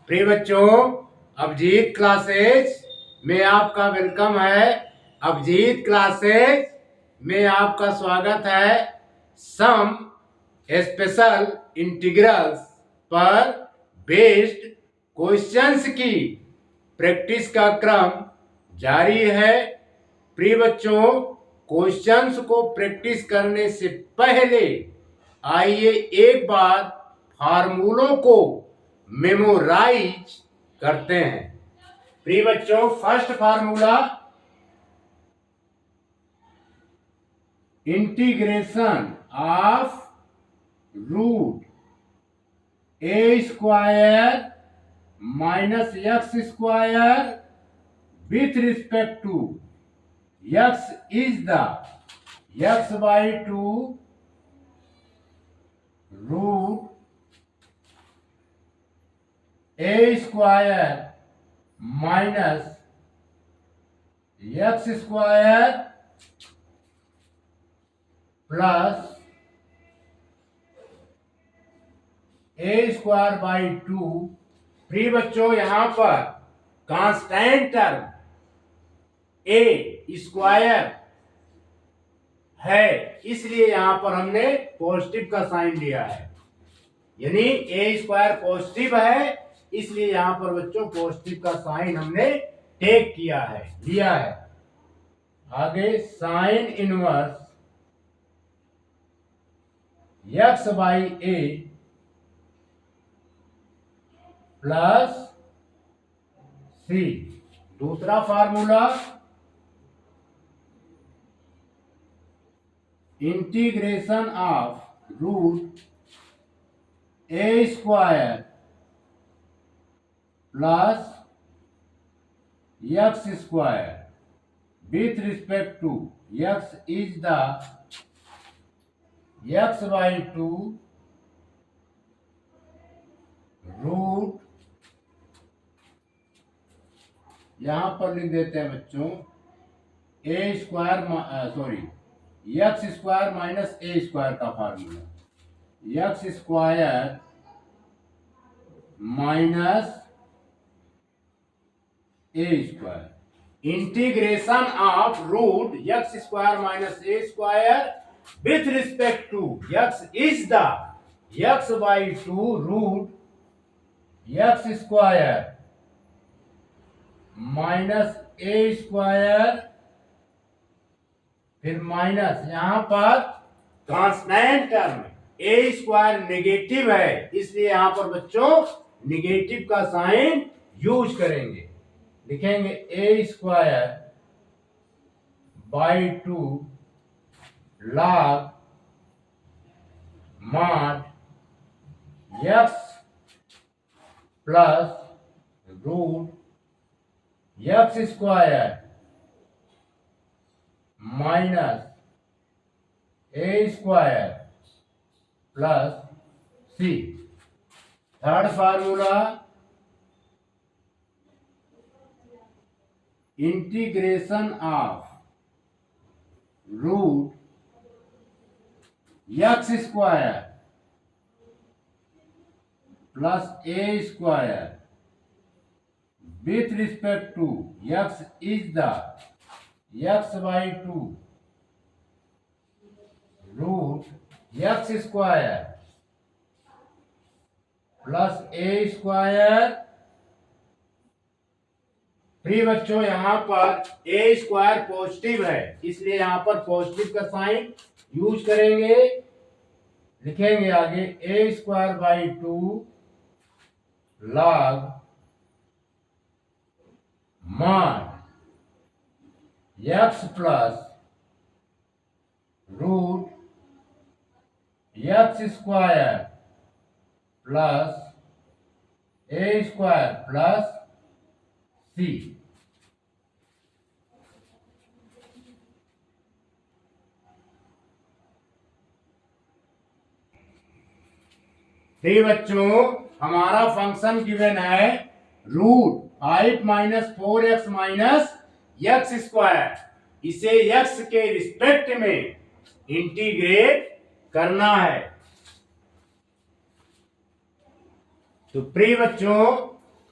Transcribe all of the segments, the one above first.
प्रिय बच्चों, अभिजीत क्लासेस में आपका वेलकम है। अभिजीत क्लासेस में आपका स्वागत है। सम स्पेशल इंटीग्रल्स पर बेस्ड क्वेश्चंस की प्रैक्टिस का क्रम जारी है। प्रिय बच्चों, क्वेश्चंस को प्रैक्टिस करने से पहले आइए एक बार फार्मूलों को मेमोराइज करते हैं। प्रिय बच्चों, first formula integration of root a square minus x square with respect to x is the x by two root a square minus x square plus A square by two. प्रिय बच्चों, यहां पर constant term ए square है, इसलिए यहां पर हमने positive का साइन लिया है, यानी ए स्क्वायर पॉजिटिव है, इसलिए यहां पर बच्चों पॉजिटिव का साइन हमने टेक किया है, लिया है। आगे sine inverse x by A plus c. दूसरा formula integration of root a square plus x square with respect to x is the x by two root, यहां पर लिख देते हैं बच्चों a square x square minus A square का formula x square minus A square integration of root x square minus A square with respect to x is the x by two root x square minus A square, फिर minus यहां पर constant term ए square negative है, इसलिए यहां पर बच्चों negative का sign use करेंगे। लिखेंगे a square by two log mod x plus root x square minus A square plus c. Third formula integration of root x square plus A square with respect to x is the x by 2 root x square plus a square। प्रिय बच्चों, यहां पर ए square positive है, इसलिए यहां पर positive का sign use करेंगे। लिखेंगे आगे a square by two log mod x plus root x square plus A square plus c. प्रिय बच्चों, हमारा फंक्शन गिवन है root 5 minus 4x minus x square, इसे x के रिस्पेक्ट में इंटीग्रेट करना है। तो प्रिय बच्चों,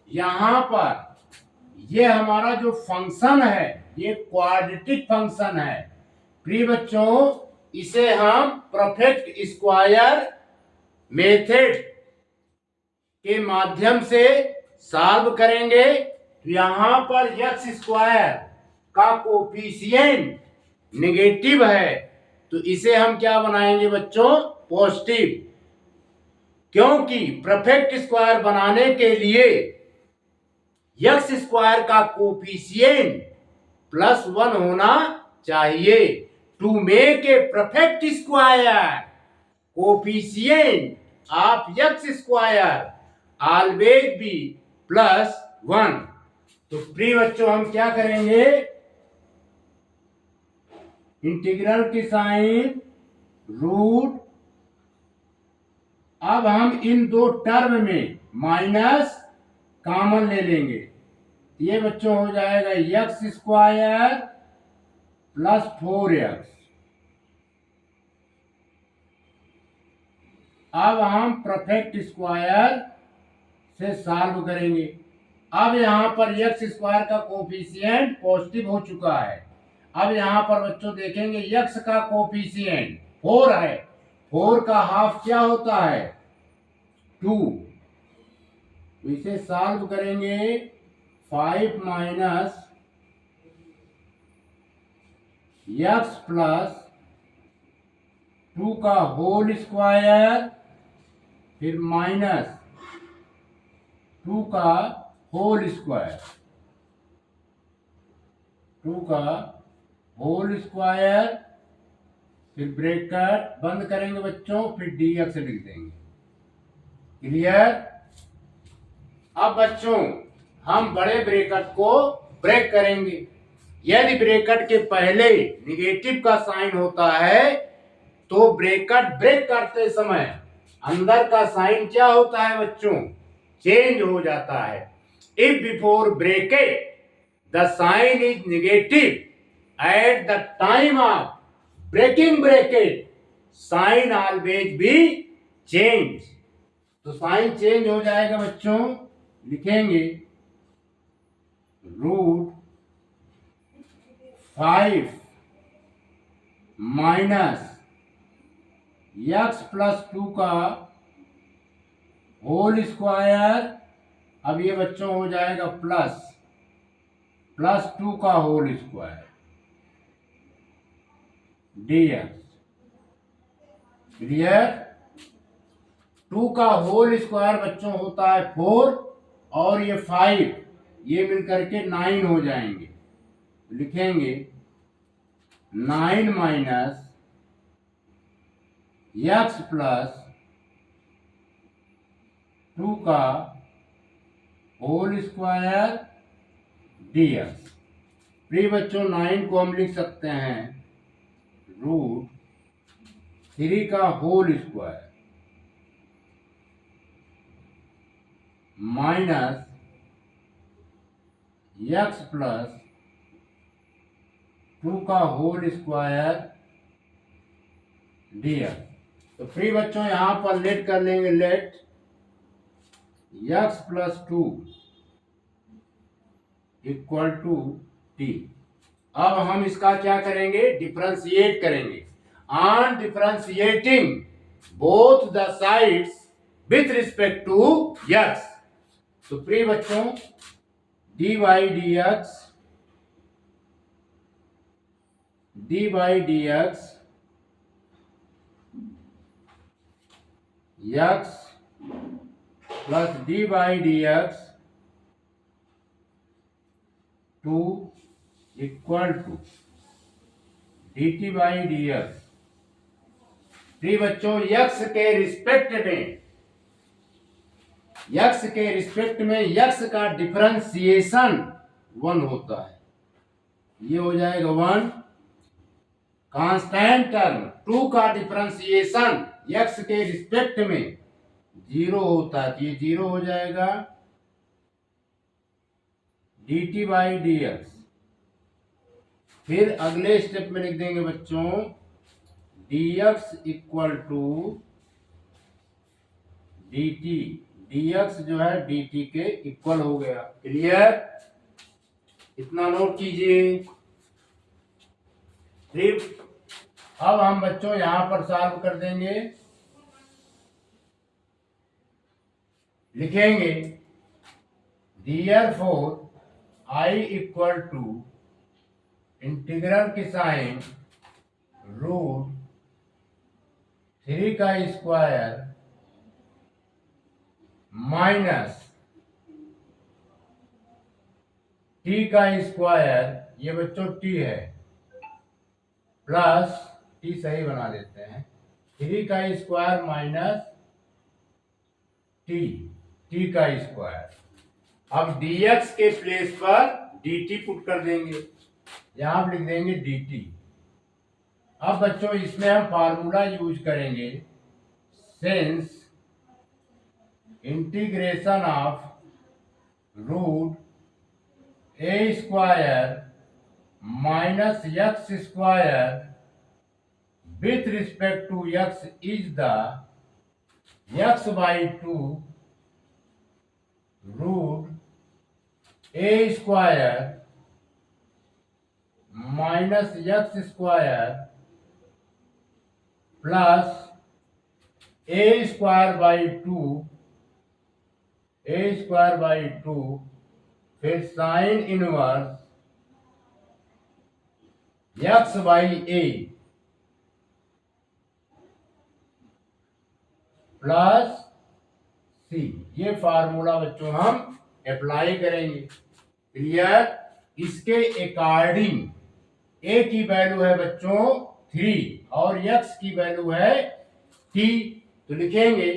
यहां पर ये हमारा जो फंक्शन है ये क्वाड्रेटिक फंक्शन है। प्रिय बच्चों, इसे हम परफेक्ट स्क्वायर मेथड के माध्यम से सॉल्व करेंगे। तो यहां पर एक्स स्क्वायर का कोफिशिएंट नेगेटिव है, तो इसे हम क्या बनाएंगे बच्चों, पॉजिटिव। क्योंकि परफेक्ट स्क्वायर बनाने के लिए एक्स स्क्वायर का कोफिशिएंट +1 होना चाहिए। To make a perfect square coefficient of x square always be +1। तो प्रिय बच्चों, हम क्या करेंगे, इंटीग्रल की साइन रूट, अब हम इन दो टर्म में माइनस कॉमन ले लेंगे। ये बच्चों हो जाएगा एक्स स्क्वायर +4x। अब हम परफेक्ट स्क्वायर से सॉल्व करेंगे। अब यहां पर एक्स स्क्वायर का कोफिशिएंट पॉजिटिव हो चुका है। अब यहां पर बच्चों देखेंगे एक्स का कोफिशिएंट 4 है। 4 का हाफ क्या होता है, 2। तो इसे सॉल्व करेंगे, 5 माइनस एक्स प्लस 2 का होल स्क्वायर, फिर माइनस 2 का होल स्क्वायर, 2 का होल स्क्वायर, फिर ब्रैकेट बंद करेंगे बच्चों, फिर dx लिख देंगे। क्लियर। अब बच्चों हम बड़े ब्रैकेट को ब्रेक करेंगे। यदि ब्रैकेट के पहले निगेटिव का साइन होता है तो ब्रैकेट ब्रेक करते समय अंदर का साइन क्या होता है बच्चों, चेंज हो जाता है। If before bracket the sign is negative at the time of breaking bracket sign always be change. तो साइन चेंज हो जाएगा बच्चों, लिखेंगे √5 माइनस एक्स प्लस 2 का होल स्क्वायर। अब ये बच्चों हो जाएगा प्लस 2 का होल स्क्वायर dx। क्लियर। 2 का होल स्क्वायर बच्चों होता है 4 और ये 5, ये मिलकर के 9 हो जाएंगे। लिखेंगे 9 माइनस एक्स प्लस 2 का होल स्क्वायर dx। प्रिय बच्चों 9 को हम लिख सकते हैं √3 का whole square minus x plus 2 का होल स्क्वायर dx। तो प्रिय बच्चों यहां पर लेट कर लेंगे, let x plus 2 equal to t। अब हम इसका क्या करेंगे, डिफरेंशिएट करेंगे। On differentiating both the sides with respect to x। तो प्रिय बच्चों dy dx x plus dy dx 2 equal to dt by dx। प्रिय बच्चों x के रिस्पेक्ट में x का डिफरेंशिएशन 1 होता है। ये हो जाएगा 1। कांस्टेंट टर्म 2 का डिफरेंशिएशन x के रिस्पेक्ट में 0 होता है, तो ये 0 हो जाएगा dt बाई dx। फिर अगले स्टेप में लिख देंगे बच्चों dx equal to dt dx जो है dt के इक्वल हो गया। क्लियर? इतना नोट कीजिए। फिर अब हम बच्चों यहां पर सॉल्व कर देंगे। लिखेंगे therefore I equal to integral की साइन रूट 3 का स्क्वायर माइनस टी का स्क्वायर, ये बच्चों टी है, प्लस टी सही बना देते हैं, 3 का स्क्वायर माइनस टी का स्क्वायर। अब dx के प्लेस पर dt पुट कर देंगे, यहां आप लिख देंगे dt। अब बच्चों इसमें हम फार्मूला यूज करेंगे, since integration of root a square minus x square with respect to x is the x by two root a square minus x square plus A square by two, फिर sine inverse x by A plus सी। ये formula बच्चों हम apply करेंगे। Clear? इसके according ए की value है बच्चों 3 और एक्स की वैल्यू है टी, तो लिखेंगे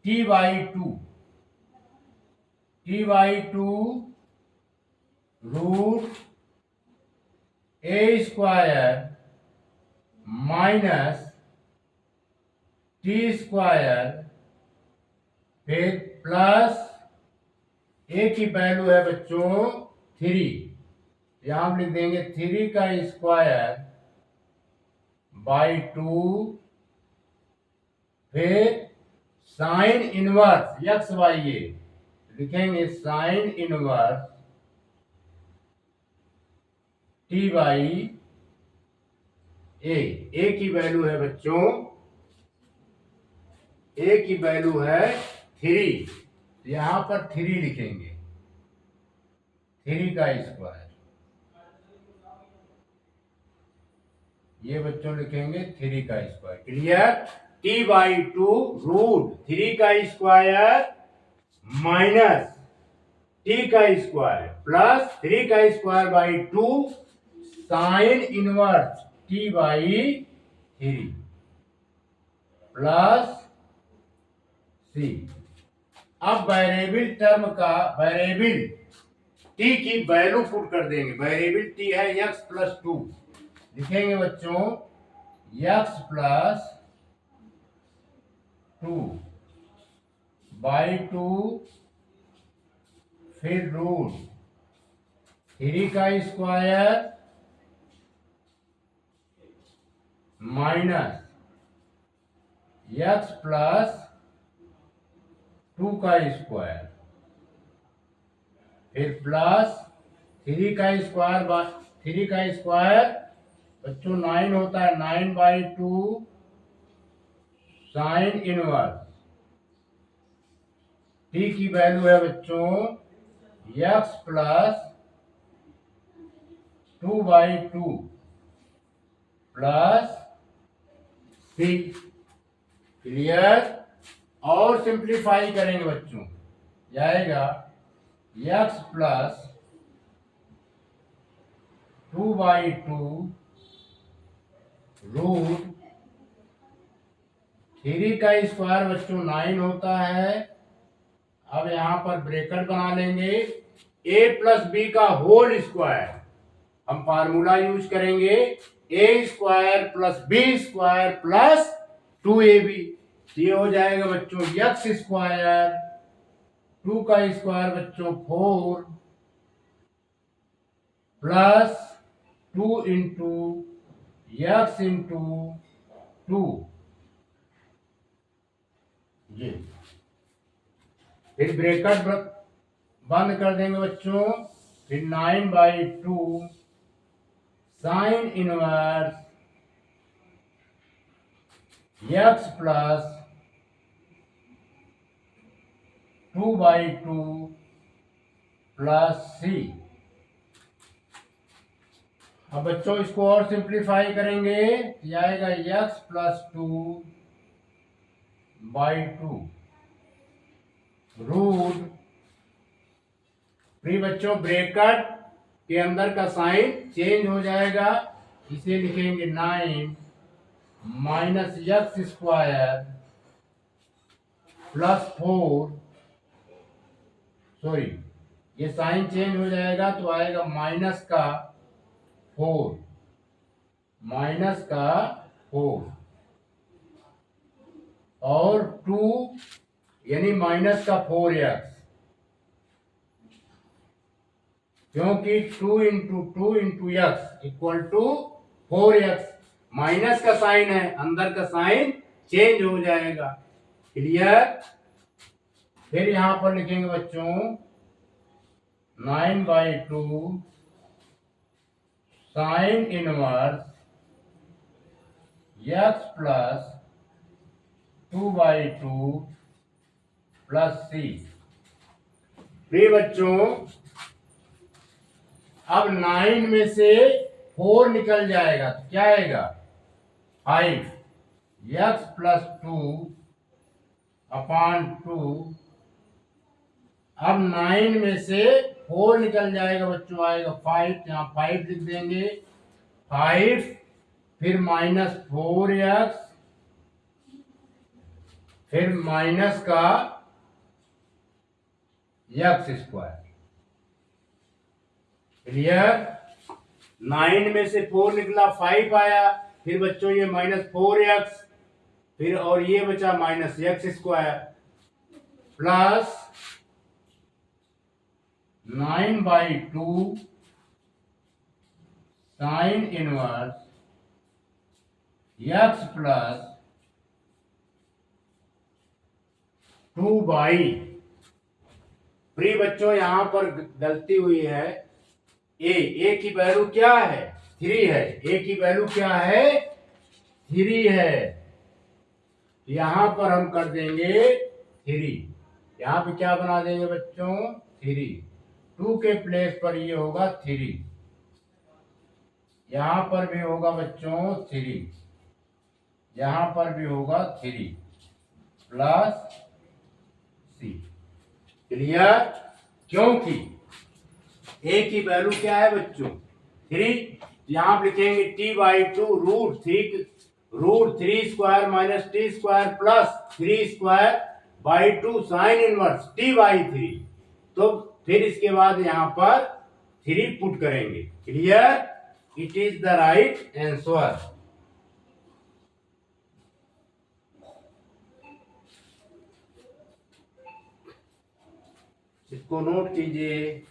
t by two root a square minus t square, फिर प्लस ए की वैल्यू है बच्चों 3, यहां हम लिख देंगे 3 का स्क्वायर बाई 2, फिर साइन इनवर्स एक्स बाई ए, लिखेंगे साइन इनवर्स टी बाई ए की वैल्यू है बच्चों, ए की वैल्यू है 3, यहां पर 3 लिखेंगे, 3 का स्क्वायर, ये बच्चों लिखेंगे 3 का square. Clear? T by two root 3 का स्क्वायर माइनस टी का स्क्वायर प्लस 3 का square by 2 sine inverse T by 3 plus C. अब वेरिएबल टी की वैल्यू पुट कर देंगे। वेरिएबल टी है एक्स प्लस 2, लिखेंगे बच्चों एक्स प्लस 2 बाई 2, फिर रूट 3 का स्क्वायर माइनस एक्स प्लस 2 का स्क्वायर, फिर प्लस 3 का स्क्वायर बच्चों 9 होता है, 9 बाई 2 साइन इनवर्स टी की वैल्यू है बच्चों x plus 2 by 2 plus C. Clear? और सिंप्लीफाई करेंगे बच्चों, जाएगा एक्स प्लस 2 बाई 2 रूट 3 का स्क्वायर बच्चों 9 होता है। अब यहां पर ब्रैकेट बना लेंगे, a प्लस बी का होल स्क्वायर, हम फार्मूला यूज करेंगे a square plus b square plus 2ab। ये हो जाएगा बच्चों एक्स स्क्वायर 2 का स्क्वायर बच्चों 4 प्लस 2 इंटू एक्स इंटू 2, ये फिर ब्रैकेट बंद कर देंगे बच्चों, फिर 9/2 sine inverse x plus 2/2 plus c। अब बच्चों इसको और सिंप्लीफाई करेंगे, ये आएगा x प्लस 2/2 रूट, फिर बच्चों ब्रैकेट के अंदर का साइन चेंज हो जाएगा, इसे लिखेंगे 9 minus x square plus 4, sorry ये साइन चेंज हो जाएगा तो आएगा -4 और 2 यानी -4x, क्योंकि 2 into 2 into x equal to 4x, minus का साइन है, अंदर का साइन चेंज हो जाएगा। क्लियर? फिर यहां पर लिखेंगे बच्चों 9/2 sine inverse x plus 2/2 plus c। फिर बच्चों अब 9 में से 4 निकल जाएगा तो क्या आएगा 5, x प्लस 2/2। अब 9 में से 4 निकल जाएगा बच्चों, आएगा 5, यहाँ 5 लिख देंगे, 5 फिर -4x फिर माइनस का x स्क्वायर। क्लियर? 9 में से 4 निकला, 5 आया, फिर बच्चों ये -4x, फिर और ये बचा -x square plus 9/2 sine inverse x plus 2/। Pre बच्चों यहां पर गलती हुई है, ए की वैल्यू क्या है 3 है, ए की वैल्यू क्या है 3 है, यहां पर हम कर देंगे 3, यहां पे क्या बना देंगे बच्चों 3, 2 के प्लेस पर ये होगा 3, यहां पर भी होगा बच्चों 3, यहां पर भी होगा 3 प्लस सी। क्लियर? क्योंकि ए की वैल्यू क्या है बच्चों 3, यहां पर लिखेंगे t/2 √3 square minus t square plus 3 square by 2 sine inverse t/3। तो फिर इसके बाद यहां पर 3 पुट करेंगे। Clear? It is the right answer. इसको नोट कीजिए।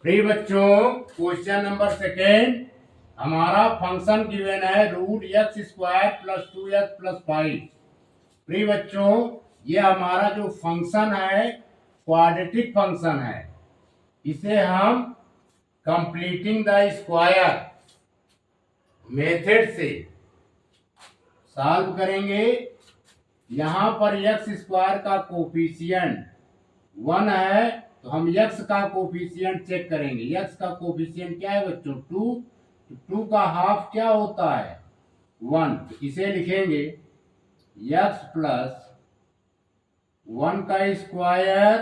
प्रिय बच्चों क्वेश्चन नंबर 2, हमारा फंक्शन गिवन है √x² प्लस 2x प्लस 5। प्रिय बच्चों ये हमारा जो फंक्शन है क्वाड्रेटिक फंक्शन है, इसे हम कंप्लीटिंग द स्क्वायर मेथड से सॉल्व करेंगे। यहां पर x² का कोफिशिएंट 1 है, तो हम x का कोफिशिएंट चेक करेंगे। x का कोफिशिएंट क्या है बच्चों 2, तो 2 का हाफ क्या होता है 1, तो इसे लिखेंगे x प्लस 1 का स्क्वायर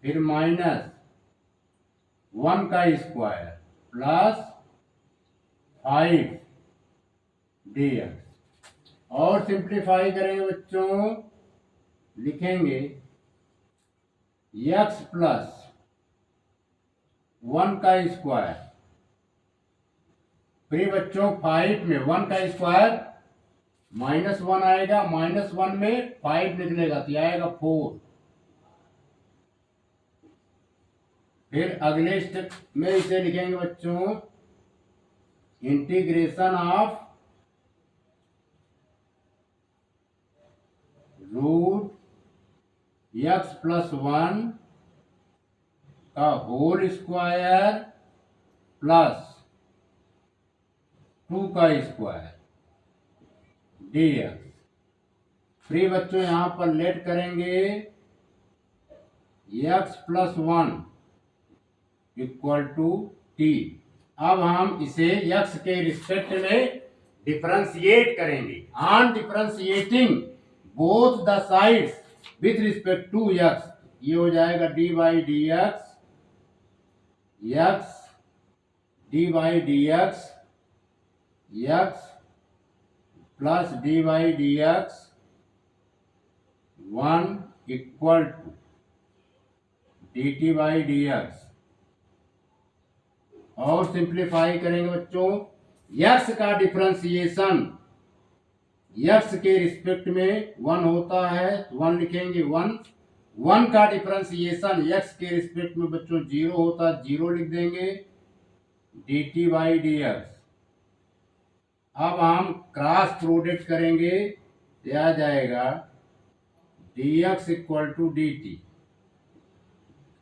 फिर माइनस 1 का स्क्वायर प्लस 5 dx। और सिंप्लीफाई करेंगे बच्चों, लिखेंगे x प्लस 1 का स्क्वायर, फिर बच्चों 5 में 1 का स्क्वायर -1 आएगा, -1 में 5 निकलेगा तो आएगा 4। फिर अगले स्टेप में इसे लिखेंगे बच्चों integration of root x plus one का होल स्क्वायर प्लस 2 का स्क्वायर dx। फ्री बच्चों यहां पर लेट करेंगे x plus one equal to t. अब हम इसे x के रिस्पेक्ट में डिफरेंशिएट करेंगे। On differentiating both the sides with respect to x, ये हो जाएगा d by D x, x d by D x, x plus d by D x one equal to D T by D x. और simplify करेंगे बच्चों, x का differentiation x के respect में 1 होता है तो 1 लिखेंगे 1। 1 का डिफरेंशिएशन x के रिस्पेक्ट में बच्चों 0 होता है, 0 लिख देंगे D T by D X. अब हम क्रॉस प्रोडक्ट करेंगे तो आ जाएगा D X equal to D T.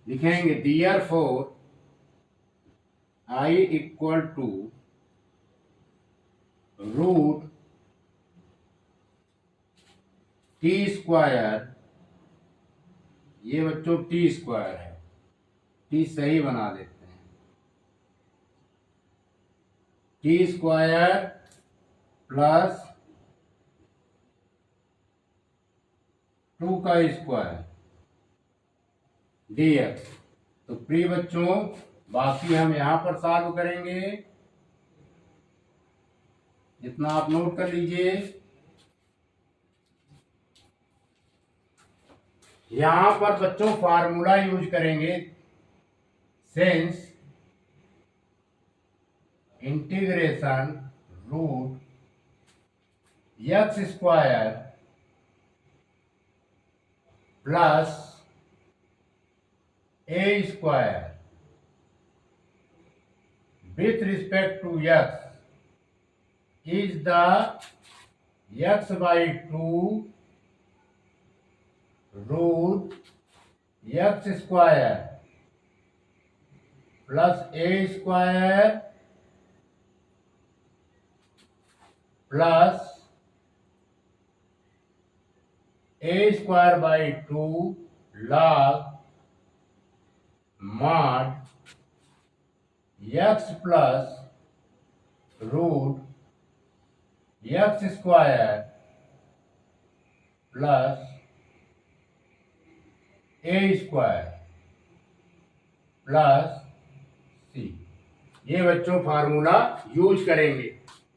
लिखेंगे therefore I equal to root T square, ये बच्चों टी स्क्वायर है, टी सही बना देते हैं, टी स्क्वायर प्लस 2 का स्क्वायर dx। तो प्रिय बच्चों बाकी हम यहां पर सॉल्व करेंगे, जितना आप नोट कर लीजिए। यहां पर बच्चों फार्मूला यूज करेंगे, since integration root x square plus A square with respect to x is the x by 2 root x square plus a square plus a square by 2 log mod x plus root x square plus A square plus सी। ये बच्चों formula use करेंगे।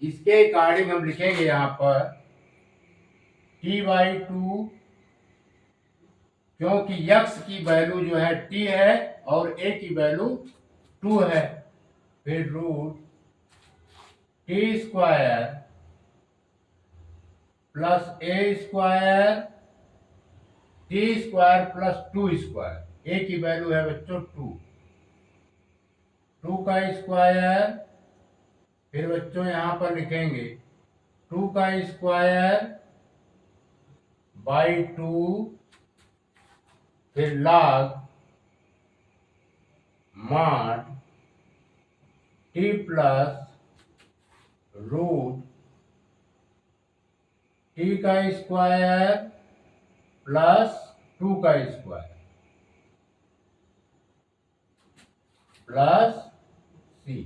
इसके according हम लिखेंगे यहां पर T by to, क्योंकि x की वैल्यू जो है t है और a की वैल्यू 2 है, फिर root T square plus A square, T square plus 2 square, A की वैल्यू है बच्चों 2, 2 का स्क्वायर, फिर बच्चों यहां पर लिखेंगे 2 का स्क्वायर बाई 2, फिर log mod t plus root t का स्क्वायर प्लस 2 का स्क्वायर प्लस सी।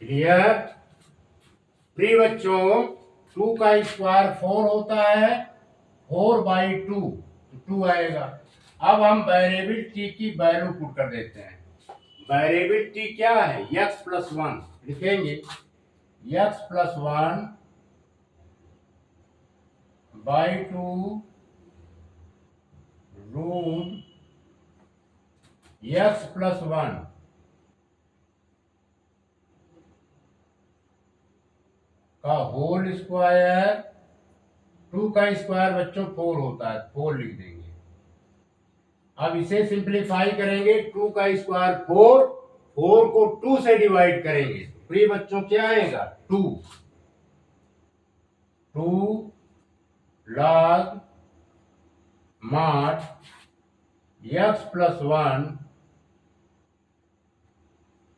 क्लियर? प्रिय बच्चों 2 का स्क्वायर 4 होता है, 4 बाई 2 2 आएगा। अब हम वेरिएबल टी की वैल्यू पुट कर देते हैं। वेरिएबल टी क्या है? x प्लस 1 लिखेंगे, x plus 1 by 2 root x plus 1 का होल स्क्वायर, 2 का स्क्वायर बच्चों 4 होता है, 4 लिख देंगे। अब इसे सिंप्लीफाई करेंगे, 2 का स्क्वायर 4 4 को 2 से डिवाइड करेंगे, प्रिय बच्चों क्या आएगा 2 log mod x प्लस 1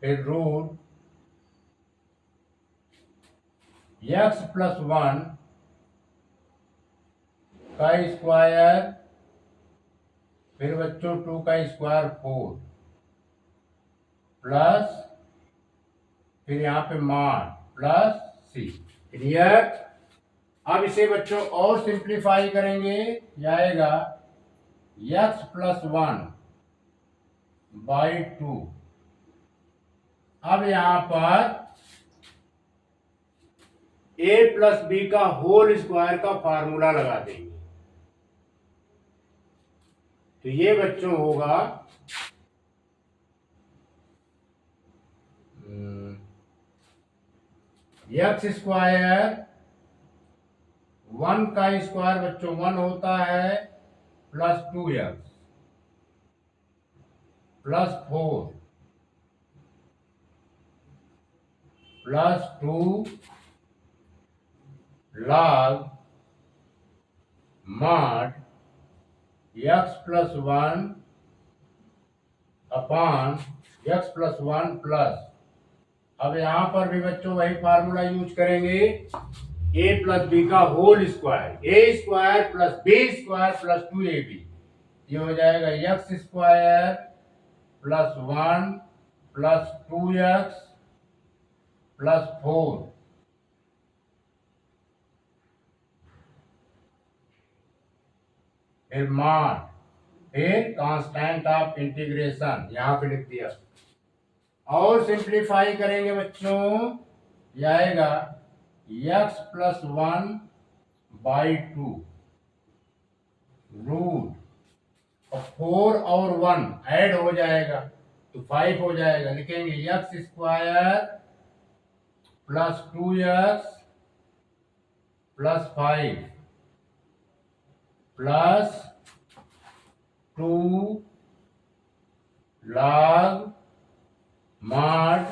फिर रूट x प्लस 1 का स्क्वायर फिर बच्चों 2 का स्क्वायर 4 प्लस फिर यहाँ पे मॉड प्लस सी। क्लियर। अब इसे बच्चों और सिंप्लीफाई करेंगे, यह आएगा x प्लस 1 बाई 2। अब यहां पर a प्लस बी का होल स्क्वायर का फार्मूला लगा देंगे, तो ये बच्चों होगा एक्स स्क्वायर 1 का स्क्वायर बच्चों 1 होता है plus 2x plus 4 plus 2 log mod x plus 1 upon x plus 1 plus, अब यहां पर भी बच्चों वही फार्मूला यूज करेंगे, a प्लस बी का whole square, a square plus b square plus 2ab, ये हो जाएगा x square plus 1 plus 2x plus 4 फिर मॉड फिर कांस्टेंट ऑफ इंटीग्रेशन यहां पे लिख दिया। और सिंप्लीफाई करेंगे बच्चों, यह आएगा x प्लस 1 बाई 2 रूट 4 और 1 ऐड हो जाएगा तो 5 हो जाएगा, लिखेंगे x square plus 2x plus 5 plus 2 log mod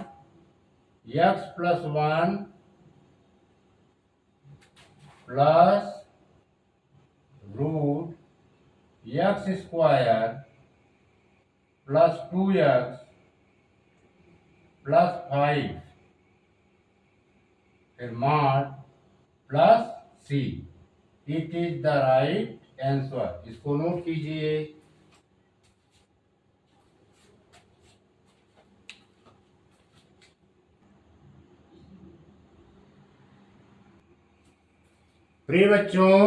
x plus 1 plus root x square plus 2x plus 5 फिर mod plus c। It is the right answer, इसको नोट कीजिए। प्रिय बच्चों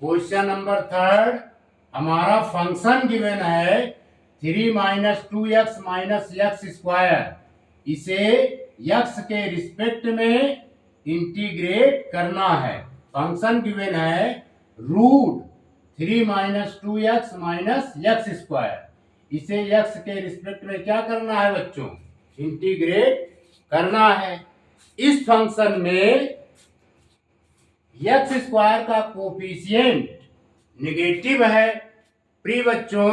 क्वेश्चन नंबर 3, हमारा फंक्शन गिवन है 3 minus 2x minus x square, इसे x के respect में इंटीग्रेट करना है। फंक्शन गिवन है root 3 minus 2x minus x square, इसे x के रिस्पेक्ट में क्या करना है बच्चों, इंटीग्रेट करना है। इस फंक्शन में एक्स स्क्वायर का कोफिशिएंट निगेटिव है। प्रिय बच्चों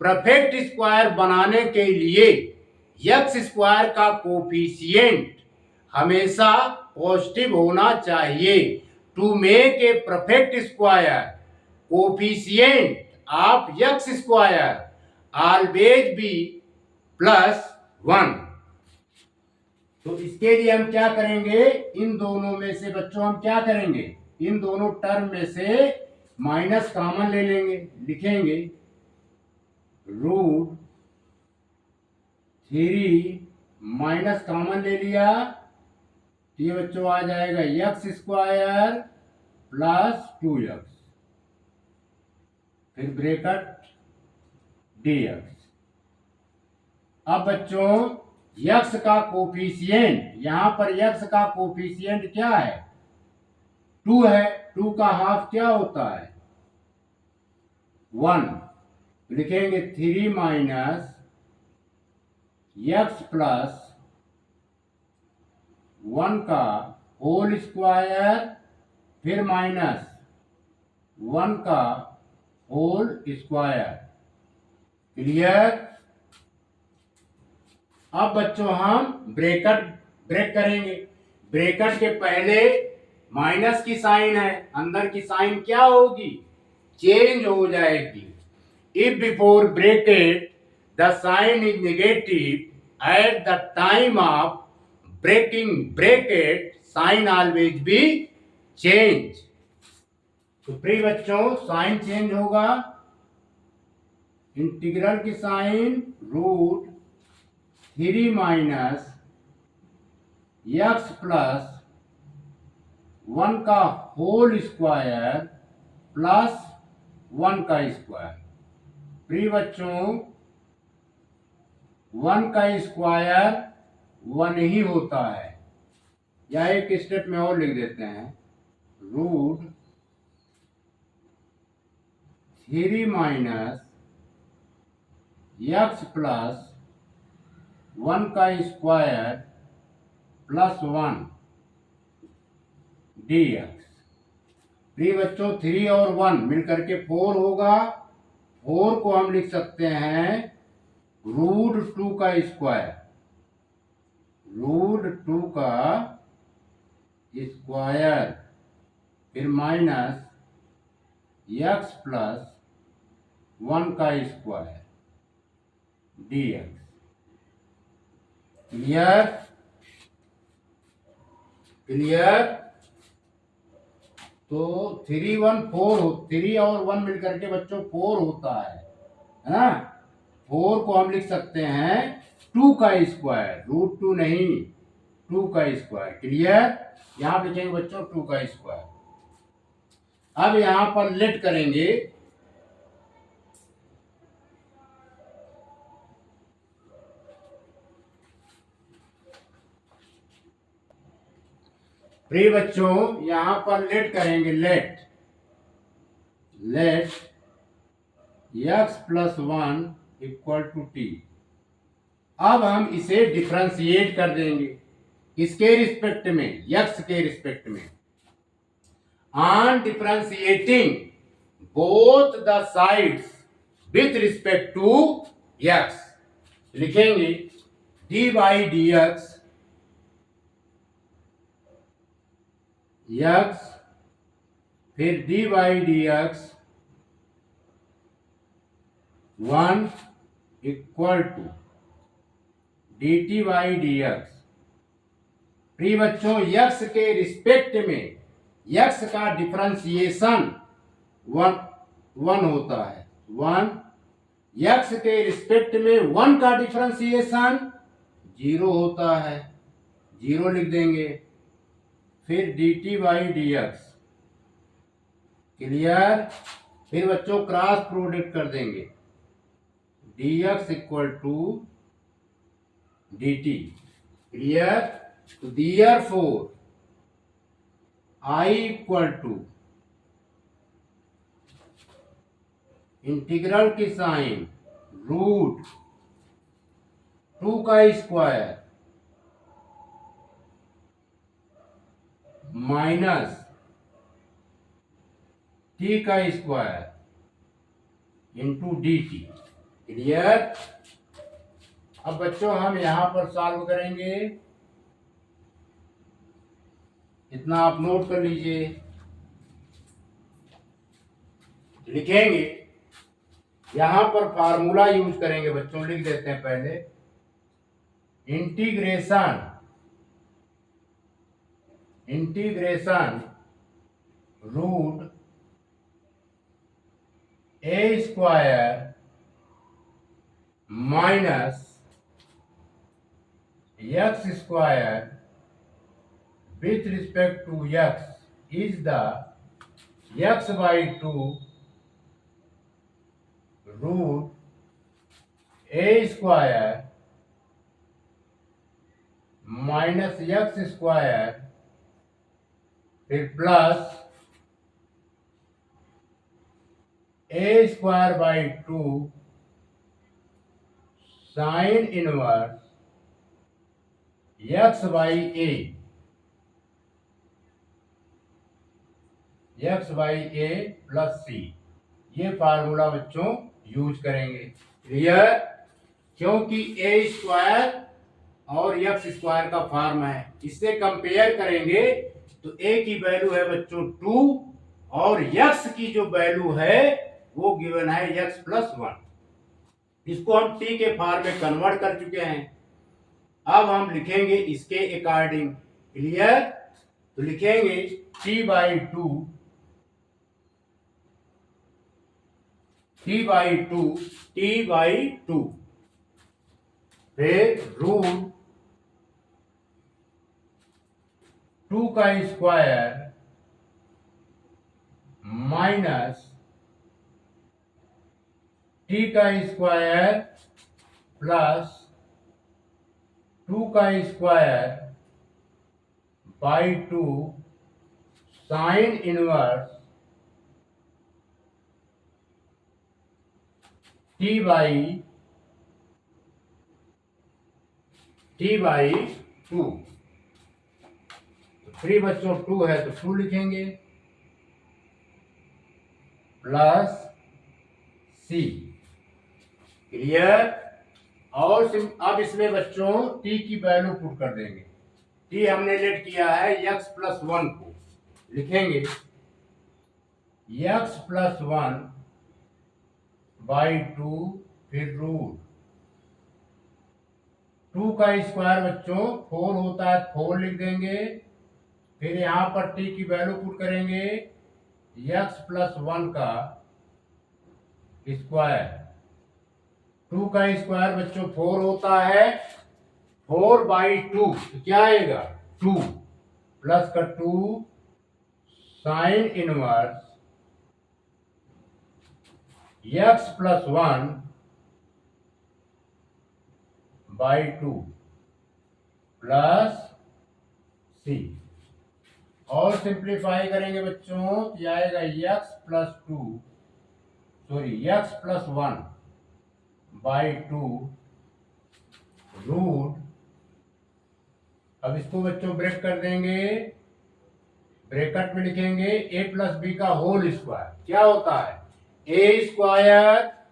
परफेक्ट स्क्वायर बनाने के लिए एक्स स्क्वायर का कोफिशिएंट हमेशा पॉजिटिव होना चाहिए। To make a perfect square coefficient of x square always be plus 1। तो इसके लिए हम क्या करेंगे, इन दोनों में से बच्चों हम क्या करेंगे, इन दोनों टर्म में से माइनस कॉमन ले लेंगे, लिखेंगे रूट 3 माइनस कॉमन ले लिया, ये बच्चों आ जाएगा एक्स स्क्वायर प्लस 2x फिर ब्रैकेट dx। अब बच्चों x का कोफिशिएंट, यहां पर x का कोफिशिएंट क्या है 2 है, 2 का हाफ क्या होता है 1, लिखेंगे 3 माइनस x प्लस 1 का होल स्क्वायर फिर माइनस 1 का होल स्क्वायर। क्लियर। अब बच्चों हम ब्रेक करेंगे। ब्रेकेट के पहले माइनस की साइन है, अंदर की साइन क्या होगी, चेंज हो जाएगी। If before bracket the sign is negative at the time of breaking bracket sign always be change. तो प्रिय बच्चों साइन चेंज होगा, इंटीग्रल की sign root 3 minus x plus 1 का होल स्क्वायर प्लस 1 का स्क्वायर। प्रिय बच्चों 1 का स्क्वायर 1 ही होता है, या एक स्टेप में और लिख देते हैं, रूट 3 माइनस एक्स प्लस 1 का स्क्वायर प्लस 1 dx। प्रिय बच्चों 3 और 1 मिलकर के 4 होगा। 4 को हम लिख सकते हैं रूट 2 का स्क्वायर, रूट 2 का स्क्वायर, फिर माइनस एक्स प्लस 1 का स्क्वायर dx। Clear clear. तो 3 1 4 3 और 1 मिलकर के बच्चों 4 होता है ना। 4 को हम लिख सकते हैं 2 का स्क्वायर, रूट 2 नहीं, 2 का स्क्वायर। क्लियर। यहां लिखेंगे बच्चों 2 का स्क्वायर। अब यहां पर लेट करेंगे, प्रिय बच्चों यहां पर लेट करेंगे, let x plus 1 equal to t. अब हम इसे डिफ्रेंशिएट कर देंगे, किसके रिस्पेक्ट में, x के रिस्पेक्ट में। On differentiating both the sides with respect to x, लिखेंगे dy dx x, फिर dy dx 1 equal to dt by dx। प्रिय बच्चों x के रिस्पेक्ट में x का डिफरेंशिएशन 1 होता है, 1। x के रिस्पेक्ट में 1 का डिफरेंशिएशन 0 होता है, 0 लिख देंगे। फिर dt बाई dx। क्लियर। फिर बच्चों क्रॉस प्रोडक्ट कर देंगे, dx equal to dt। Clear. तो therefore I equal to integral की साइन रूट 2 का स्क्वायर माइनस t का स्क्वायर इंटू dt। क्लियर। अब बच्चों हम यहां पर सॉल्व करेंगे, इतना आप नोट कर लीजिए। लिखेंगे यहां पर फार्मूला यूज करेंगे बच्चों, लिख देते हैं पहले, integration root a square minus x square with respect to x is the x by 2 root a square minus x square फिर plus a square by 2 sin inverse x by a, X by A plus सी, ये formula बच्चों use करेंगे। Clear. क्योंकि A square और X square का form है। इससे compare करेंगे तो ए की वैल्यू है बच्चों 2 और एक्स की जो वैल्यू है वो गिवन है x+1। इसको हम टी के फॉर्म में कन्वर्ट कर चुके हैं। अब हम लिखेंगे इसके अकॉर्डिंग। क्लियर? तो लिखेंगे t/2 फिर रूट 2 का स्क्वायर माइनस टी का स्क्वायर प्लस 2 का square by 2 sine inverse T by 2। Three बच्चों 2 है तो 2 लिखेंगे प्लस सी। क्लियर? और अब इसमें बच्चों t की वैल्यू पुट कर देंगे। t हमने लेट किया है x+1 को। लिखेंगे x+1 बाई 2 फिर रूट 2 का स्क्वायर बच्चों 4 होता है, 4 लिख देंगे। फिर यहां पर t की वैल्यू पुट करेंगे x+1 का स्क्वायर। 2 का स्क्वायर बच्चों 4 होता है, 4/2 तो क्या आएगा 2 प्लस का 2 sine inverse x+1 by 2 plus C. और सिंप्लीफाई करेंगे बच्चों तो आएगा x+1 बाई 2 रूट। अब इसको बच्चों ब्रेक कर देंगे, ब्रैकेट में लिखेंगे a+b का होल स्क्वायर। क्या होता है a²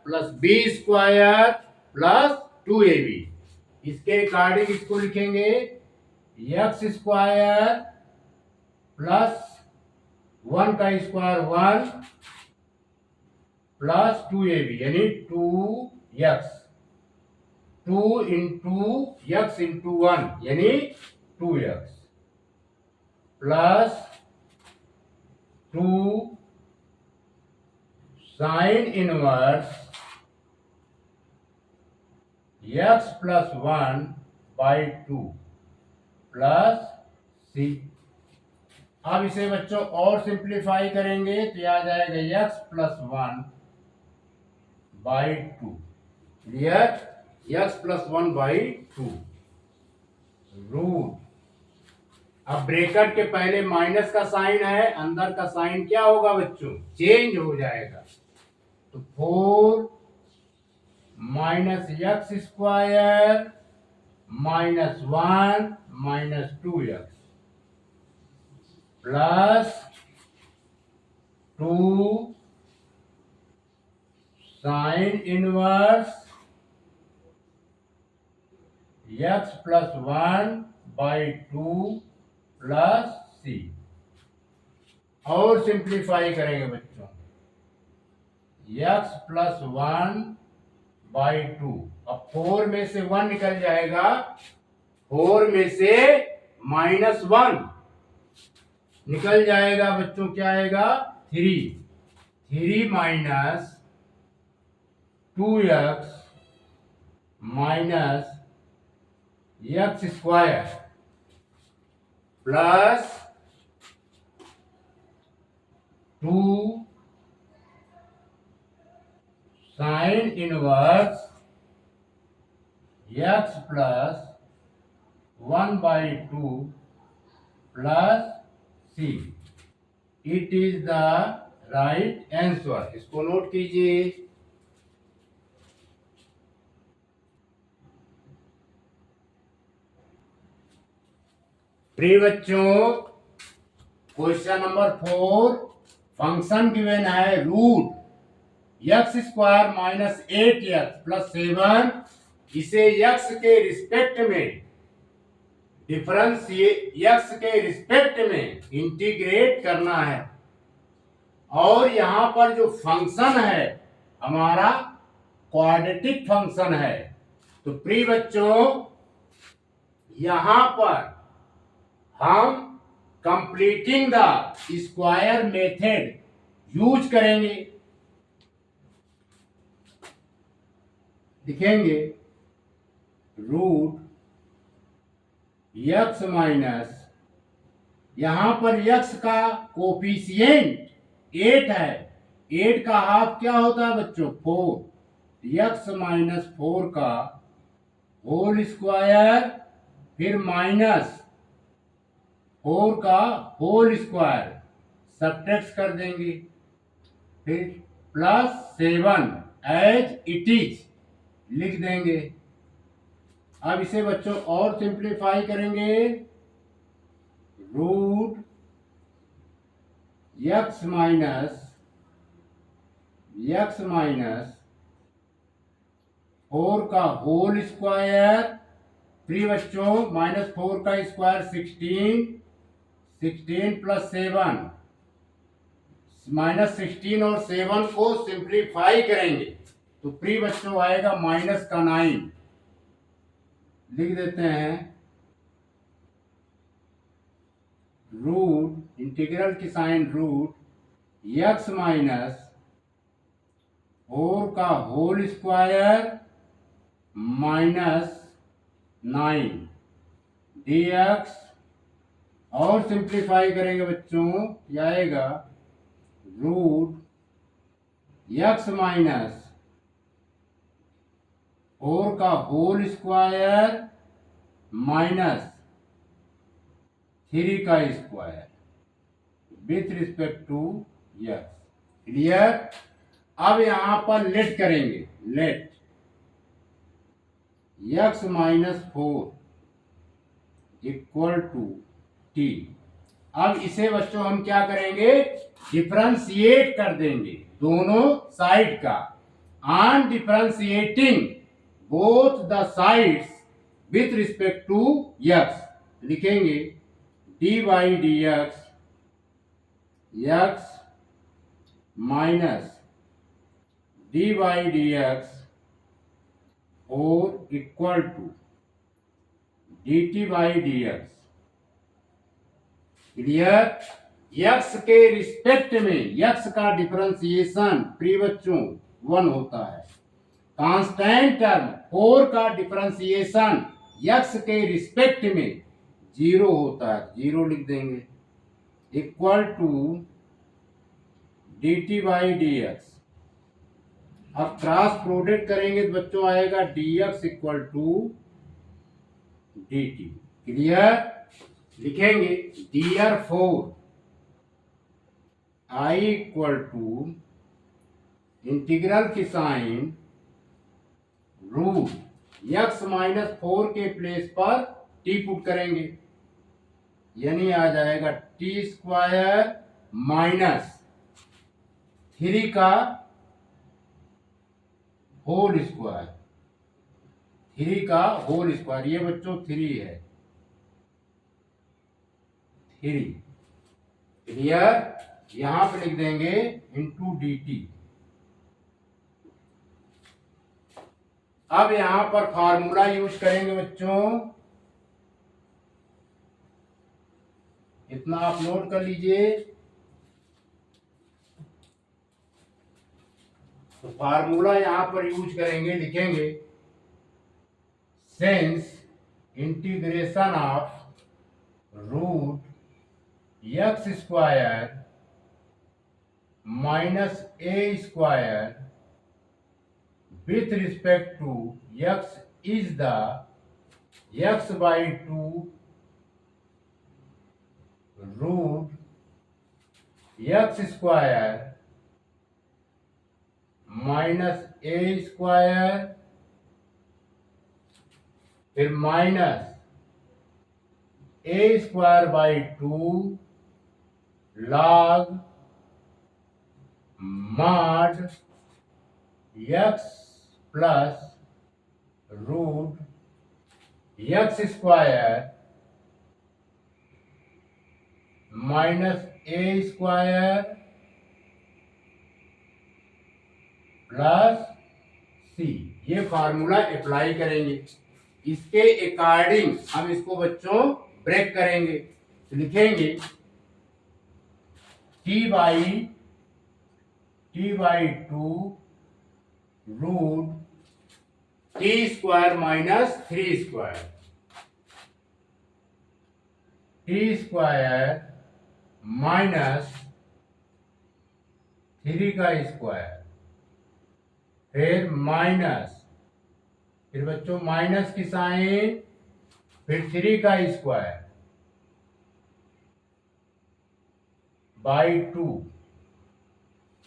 plus b² plus 2ab। इसके अकॉर्डिंग इसको लिखेंगे x² प्लस 1 का स्क्वायर 1 प्लस 2ab यानी 2x। 2 इंटू x इंटू 1 यानी 2x plus 2 sine inverse x+1 by 2 plus C. अब इसे बच्चों और सिंप्लीफाई करेंगे तो आ जाएगा x+1 by 2। Clear? x+1 by 2 root. अब ब्रैकेट के पहले माइनस का साइन है, अंदर का साइन क्या होगा बच्चों चेंज हो जाएगा। तो 4 minus x² minus 1 minus 2x plus 2 sine inverse x+1 by 2 plus C. और सिंप्लीफाई करेंगे बच्चों x+1 बाई 2। अब 4 में से 1 निकल जाएगा, 4 में से -1 निकल जाएगा बच्चों क्या आएगा 3 minus 2x minus x² plus 2 sine inverse x+1/2 plus c. It is the right answer. इसको नोट कीजिए। प्रिय बच्चों, क्वेश्चन नंबर 4 फंक्शन गिवन है root x² minus 8x plus 7। इसे x के रिस्पेक्ट में डिफरेंस ये यक्स के रिस्पेक्ट में इंटीग्रेट करना है। और यहां पर जो फंक्शन है हमारा क्वाड्रेटिक फंक्शन है। तो प्रिय बच्चों यहां पर हम completing the square method use करेंगे। लिखेंगे रूट यक्स माइनस, यहां पर यक्स का कोफिशिएंट 8 है। 8 का हाफ क्या होता है बच्चों 4। यक्स माइनस 4 का होल स्क्वायर, फिर माइनस 4 का होल स्क्वायर सब्ट्रैक्ट कर देंगे, फिर प्लस 7 एज इट इज लिख देंगे। अब इसे बच्चों और सिंप्लीफाई करेंगे। रूट यक्स माइनस 4 का होल स्क्वायर, फिर बच्चों -4 का स्क्वायर 16, 16 प्लस 7, -16 और 7 को सिंप्लीफाई करेंगे तो प्री बच्चों आएगा माइनस का 9। लिख देते हैं रूट इंटीग्रल की साइन रूट यक्स माइनस 4 का होल स्क्वायर -9 dx, और सिंप्लीफाई करेंगे बच्चों क्या आएगा रूट यक्स माइनस 4 का होल स्क्वायर -3 का square with respect to x. Clear. अब यहां पर लेट करेंगे, let x minus 4 equal to t. अब इसे बच्चों हम क्या करेंगे डिफरेंशिएट कर देंगे दोनों साइड का। On differentiating both the sides with respect to X लिखेंगे D by D X X minus D by D x और equal to D T by D X. Clear. X के रिस्पेक्ट में X का differentiation प्रिय बच्चों 1 होता है। Constant term 4 का डिफरेंशिएशन यक्स के रिस्पेक्ट में 0 होता है, 0 लिख देंगे equal to D T by D X. अब क्रॉस प्रोडक्ट करेंगे तो बच्चों आएगा D X equal to D T. Clear. लिखेंगे therefore I equal to integral की साइन रूट यक्स माइनस 4 के प्लेस पर टी पुट करेंगे, यानी आ जाएगा टी स्क्वायर माइनस 3 का होल स्क्वायर, 3 का होल स्क्वायर, ये बच्चों 3 है 3। क्लियर। यहां पे लिख देंगे इंटू डी टी। अब यहां पर फार्मूला यूज करेंगे बच्चों, इतना आप नोट कर लीजिए। तो फार्मूला यहां पर यूज करेंगे, लिखेंगे since integration of root x square minus A square with respect to x is the x by 2 root x square minus a square, फिर minus a square by 2 log mod x plus root x square minus A square plus सी, ये formula apply करेंगे। इसके according हम इसको बच्चों break करेंगे, तो लिखेंगे t/2 root T square minus 3 square, T square minus 3 का स्क्वायर, फिर माइनस, फिर बच्चों माइनस की साइन, फिर 3 का स्क्वायर बाई 2,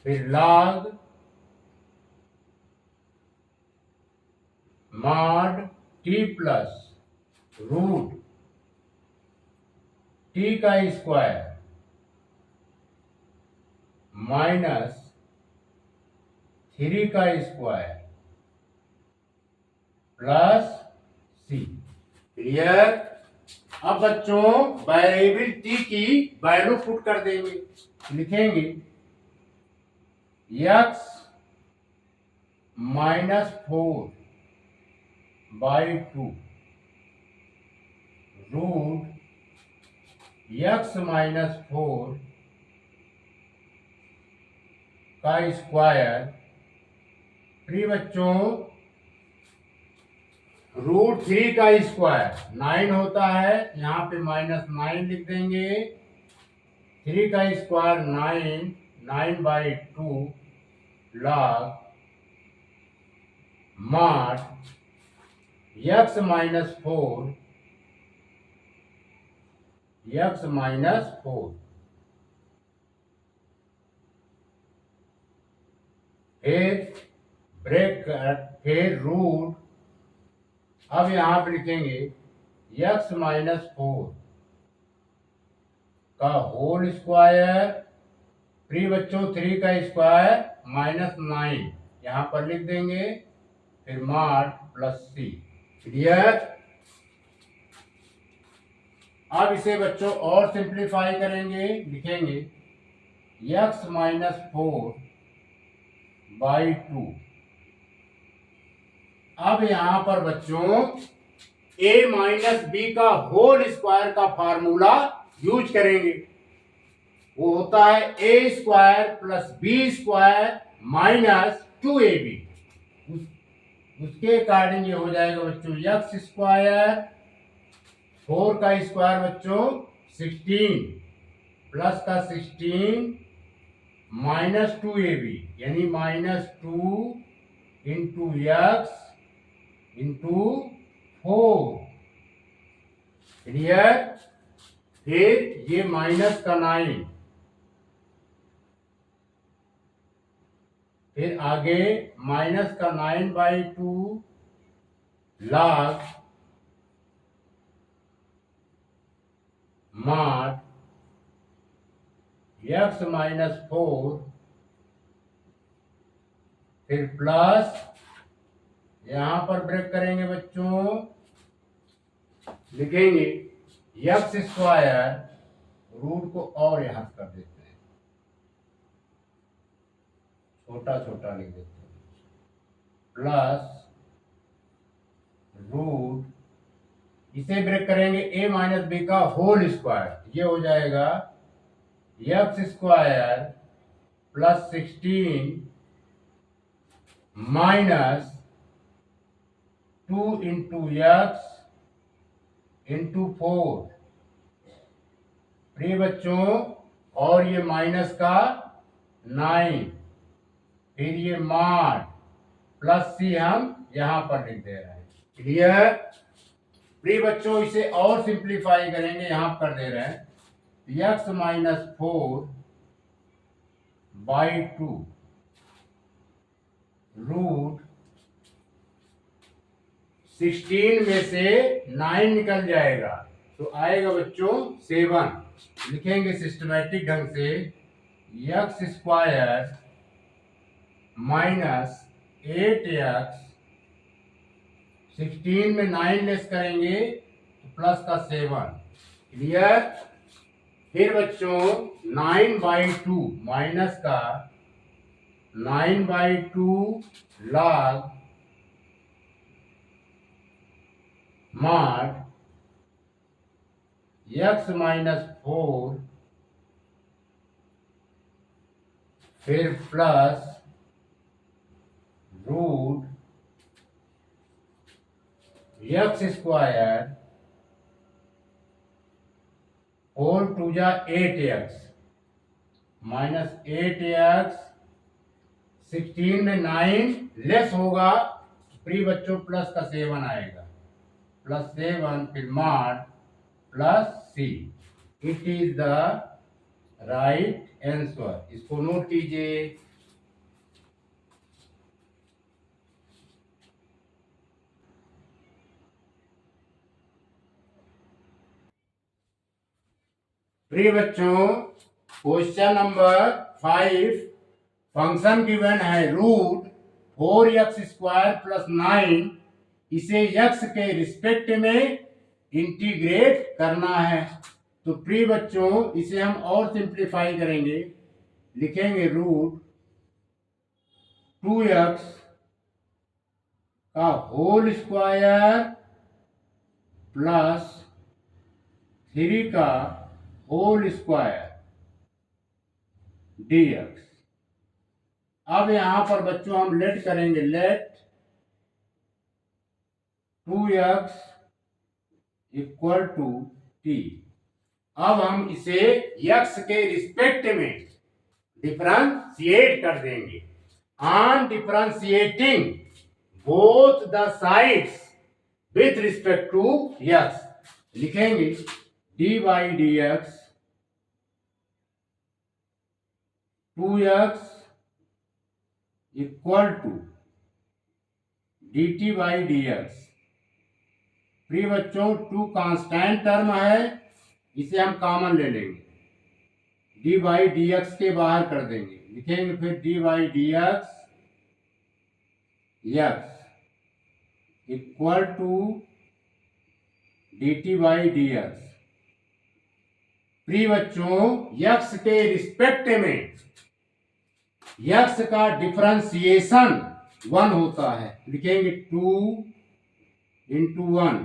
फिर log mod t plus root t का स्क्वायर माइनस 3 का स्क्वायर प्लस सी। क्लियर? अब बच्चों वेरिएबल टी की वैल्यू पुट कर देंगे, लिखेंगे x minus 4 by 2 root x minus 4 का स्क्वायर, फिर बच्चों रूट 3 का स्क्वायर 9 होता है, यहाँ पे माइनस 9 लिख देंगे, 3 का square 9/2 log mod x minus 4 फिर ब्रेक कर, फिर रूट, अब यहां पर लिखेंगे x माइनस 4 का होल स्क्वायर, फिर बच्चों 3 का स्क्वायर माइनस 9 यहां पर लिख देंगे, फिर मॉड प्लस सी। क्लियर? अब इसे बच्चों और सिंप्लीफाई करेंगे, लिखेंगे x माइनस 4 बाई 2। अब यहां पर बच्चों a माइनस बी का होल स्क्वायर का फार्मूला यूज करेंगे, वो होता है a square plus b square minus 2ab। उसके अकॉर्डिंग ये हो जाएगा बच्चों x स्क्वायर, 4 का स्क्वायर बच्चों 16 प्लस का 16 माइनस 2ab, यानी minus 2 into x into 4। Clear? फिर ये माइनस का 9, फिर आगे माइनस का 9/2 लॉग मॉड x माइनस 4, फिर प्लस, यहां पर ब्रेक करेंगे बच्चों, लिखेंगे x स्क्वायर, रूट को और यहां कर देते हैं, छोटा छोटा लिख देते हैं, प्लस रूट, इसे ब्रेक करेंगे a माइनस बी का होल स्क्वायर, ये हो जाएगा x square plus 16 minus 2 into x into 4। प्रिय बच्चों, और ये माइनस का 9, फिर ये मॉड प्लस सी हम यहां पर लिख दे रहे हैं। क्लियर? प्रिय बच्चों, इसे और सिंप्लीफाई करेंगे, यहां कर दे रहे हैं x माइनस 4 बाई 2 रूट 16 में से 9 निकल जाएगा तो आएगा बच्चों 7। लिखेंगे सिस्टमैटिक ढंग से x स्क्वायर माइनस 8x, 16 में 9 लेस करेंगे तो प्लस का 7। क्लियर? फिर बच्चों 9/2 माइनस का 9/2 log mod x-4 फिर plus root x² 4×8x -8x 16 में 9 लेस होगा, प्री बच्चों प्लस का 7 आएगा, +7 फिर mod plus c. It is the right answer. इसको नोट कीजिए। प्रिय बच्चों क्वेश्चन नंबर 5, फंक्शन गिवन है √4x² + 9, इसे x के रिस्पेक्ट में इंटीग्रेट करना है। तो प्रिय बच्चों इसे हम और सिंप्लीफाई करेंगे, लिखेंगे √2x का होल स्क्वायर प्लस 3 का होल स्क्वायर dx। अब यहां पर बच्चों हम लेट करेंगे, लेट 2x = t। अब हम इसे x के रिस्पेक्ट में डिफरेंशिएट कर देंगे। On differentiating both the sides with respect to x, लिखेंगे dy/dx 2x = dt/dx। प्रिय बच्चों 2 कांस्टेंट टर्म है, इसे हम कॉमन ले लेंगे, dy/dx के बाहर कर देंगे, लिखेंगे फिर dy/dx x = dt/dx। प्रिय बच्चों x के रिस्पेक्ट में x का डिफरेंशिएशन 1 होता है, लिखेंगे 2 × 1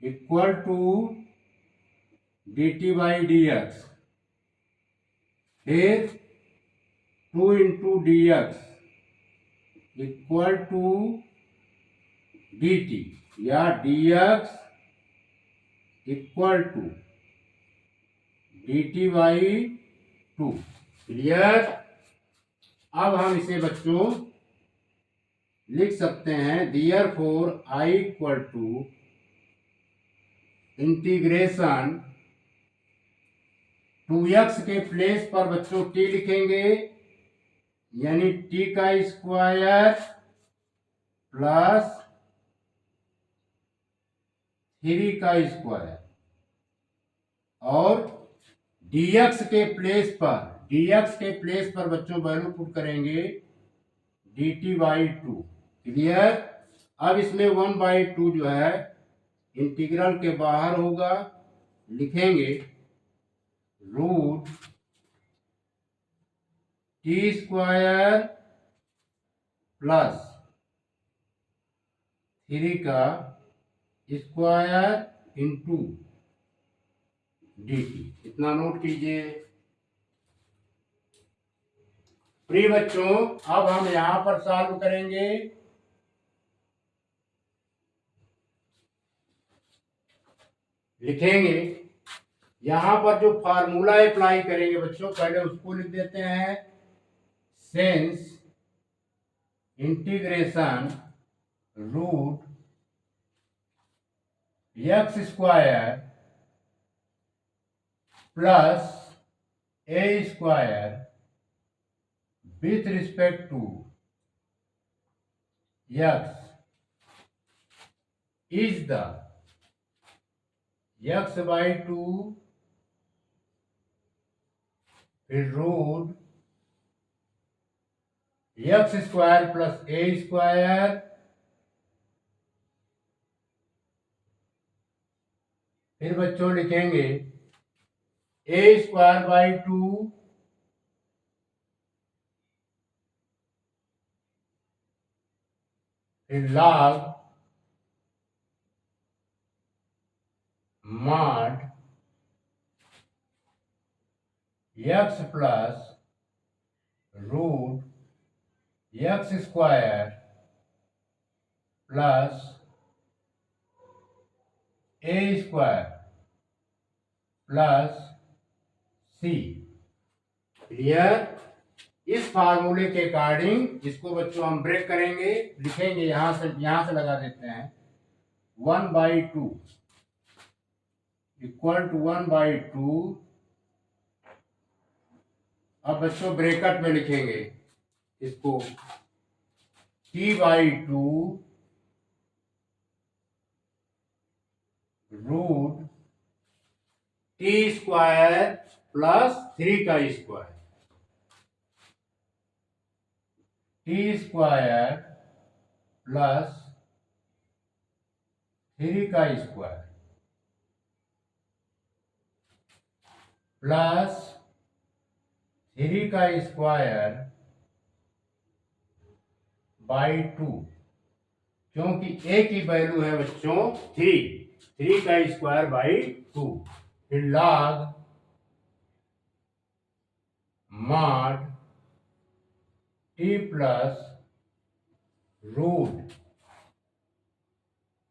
= dt/dx। फिर 2 × dx = dt या dx = dt/2। क्लियर। अब हम इसे बच्चों लिख सकते हैं, therefore I = इंटीग्रेशन 2x के प्लेस पर बच्चों t लिखेंगे, यानी t का स्क्वायर प्लस 3 का स्क्वायर, और dx के प्लेस पर बच्चों वैल्यू पुट करेंगे dt/2। क्लियर। अब इसमें 1/2 जो है इंटीग्रल के बाहर होगा, लिखेंगे √t² प्लस 3 का स्क्वायर इंटू dt। इतना नोट कीजिए। प्रिय बच्चों अब हम यहां पर सॉल्व करेंगे, लिखेंगे यहां पर जो फार्मूला अप्लाई करेंगे बच्चों, पहले उसको लिख देते हैं, since integration √x² plus a² with respect to x is the x/2 फिर √x² प्लस a², फिर बच्चों लिखेंगे ए स्क्वायर बाई 2 फिर log mod x plus root x square plus ए स्क्वायर प्लस सी। क्लियर? इस फार्मूले के अकॉर्डिंग इसको बच्चों हम ब्रेक करेंगे, लिखेंगे यहां से लगा देते हैं 1/2 इक्वल टू 1/2। अब बच्चों ब्रेकेट में लिखेंगे इसको t/2 root T square plus 3 का स्क्वायर, टी स्क्वायर प्लस 3 का स्क्वायर प्लस 3 का स्क्वायर बाई 2, क्योंकि ए की वैल्यू है बच्चों 3 का स्क्वायर बाई 2। फिर log mod t plus root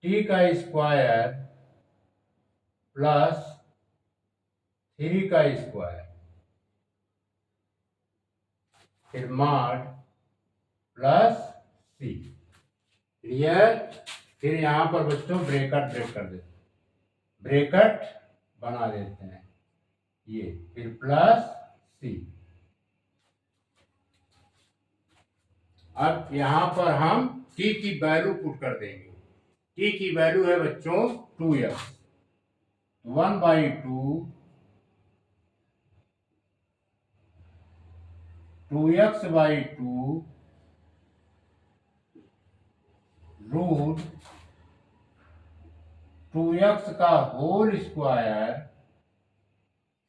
t का स्क्वायर प्लस 3 का स्क्वायर फिर मॉड प्लस सी। क्लियर? फिर यहां पर बच्चों ब्रेकेट ब्रेक कर देते हैं, ब्रेकेट बना देते हैं ये, फिर प्लस सी। अब यहां पर हम t की वैल्यू पुट कर देंगे। t की वैल्यू है बच्चों 2x, 1/2 2x/2 रूट 2x का होल स्क्वायर,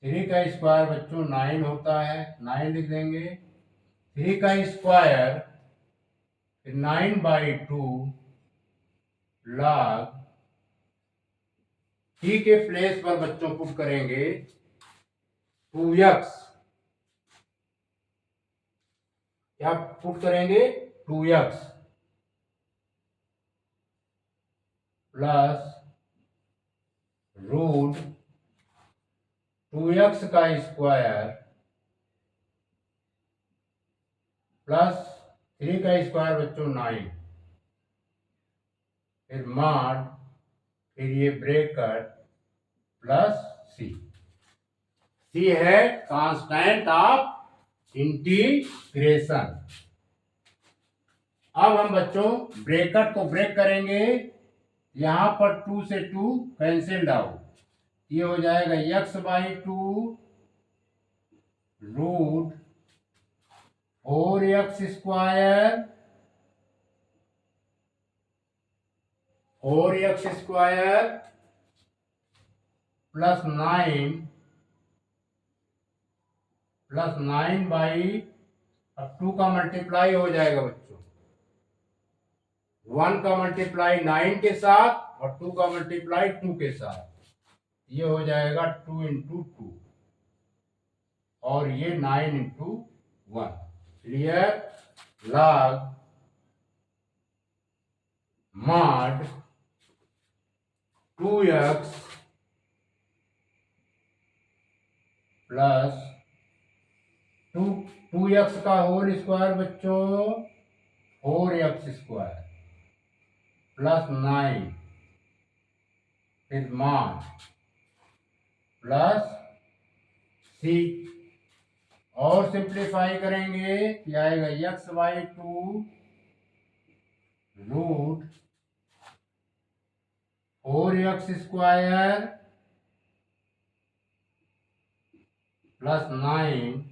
3 का स्क्वायर बच्चों 9 होता है, 9 लिख देंगे, 3 का स्क्वायर फिर 9/2 लॉग t के प्लेस पर बच्चों पुट करेंगे 2x, क्या पुट करेंगे 2x प्लस रूट 2x का स्क्वायर प्लस 3 का स्क्वायर बच्चों 9, फिर मॉड फिर ये ब्रेकेट प्लस सी। सी है कांस्टेंट ऑफ इंटीग्रेशन। अब हम बच्चों ब्रेकेट को ब्रेक करेंगे, यहां पर 2 से 2 कैंसिल्ड आउट, ये हो जाएगा x/2 root 4x square 4x square plus 9 by, अब 2 का मल्टीप्लाई हो जाएगा बच्चों, 1 का मल्टीप्लाई 9 के साथ और 2 का मल्टीप्लाई 2 के साथ, ये हो जाएगा 2 × 2 और ये 9 × 1। Clear? Log mod 2x plus 2x का होल स्क्वायर बच्चों 4x स्क्वायर प्लस 9 फिर मॉड प्लस सी, और सिंप्लीफाई करेंगे कि आएगा x/2 root 4x square plus 9,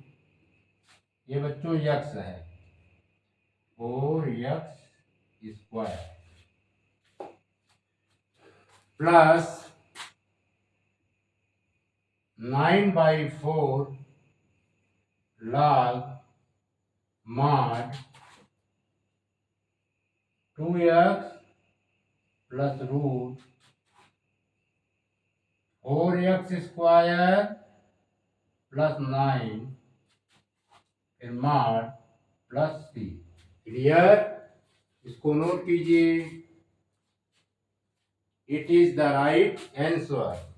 ये बच्चों x है 4x square plus 9/4 log mod 2x plus root 4x square plus 9 फिर mod प्लस c। क्लियर? इसको नोट कीजिए। It is the right answer.